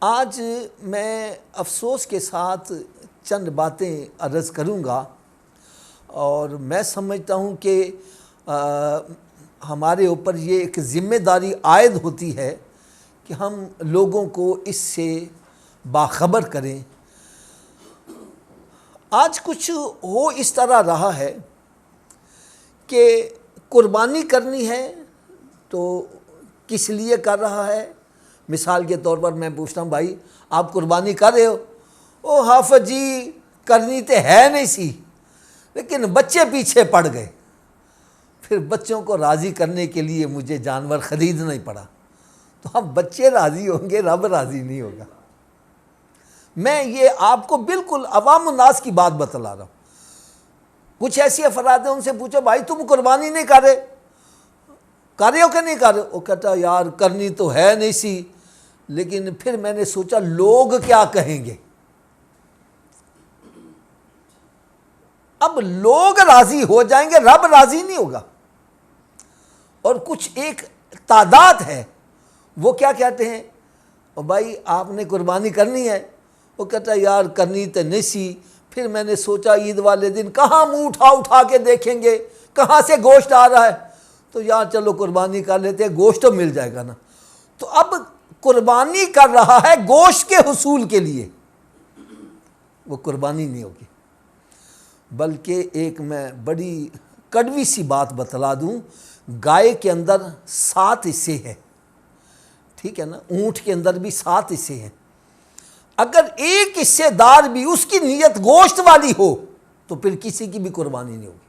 آج میں افسوس کے ساتھ چند باتیں عرض کروں گا، اور میں سمجھتا ہوں کہ ہمارے اوپر یہ ایک ذمہ داری عائد ہوتی ہے کہ ہم لوگوں کو اس سے باخبر کریں۔ آج کچھ ہو اس طرح رہا ہے کہ قربانی کرنی ہے تو کس لیے کر رہا ہے۔ مثال کے طور پر میں پوچھتا ہوں، بھائی آپ قربانی کر رہے ہو؟ او حافظ جی کرنی تو ہے نہیں سی، لیکن بچے پیچھے پڑ گئے، پھر بچوں کو راضی کرنے کے لیے مجھے جانور خریدنا ہی پڑا۔ تو اب بچے راضی ہوں گے، رب راضی نہیں ہوگا۔ میں یہ آپ کو بالکل عوام الناس کی بات بتلا رہا ہوں۔ کچھ ایسی افراد ہیں، ان سے پوچھو بھائی تم قربانی نہیں کر رہے ہو کہ نہیں کر رہے؟ وہ کہتا یار کرنی تو ہے نہیں سی، لیکن پھر میں نے سوچا لوگ کیا کہیں گے۔ اب لوگ راضی ہو جائیں گے، رب راضی نہیں ہوگا۔ اور کچھ ایک تعداد ہے، وہ کیا کہتے ہیں، اور بھائی آپ نے قربانی کرنی ہے؟ وہ کہتا ہے یار کرنی تو نہیں سی، پھر میں نے سوچا عید والے دن کہاں منہ اٹھا کے دیکھیں گے، کہاں سے گوشت آ رہا ہے، تو یار چلو قربانی کر لیتے ہیں، گوشت تو مل جائے گا نا۔ تو اب قربانی کر رہا ہے گوشت کے حصول کے لیے، وہ قربانی نہیں ہوگی۔ بلکہ ایک میں بڑی کڑوی سی بات بتلا دوں، گائے کے اندر 7 حصے ہیں، ٹھیک ہے نا، اونٹ کے اندر بھی 7 حصے ہیں۔ اگر ایک حصے دار بھی اس کی نیت گوشت والی ہو تو پھر کسی کی بھی قربانی نہیں ہوگی۔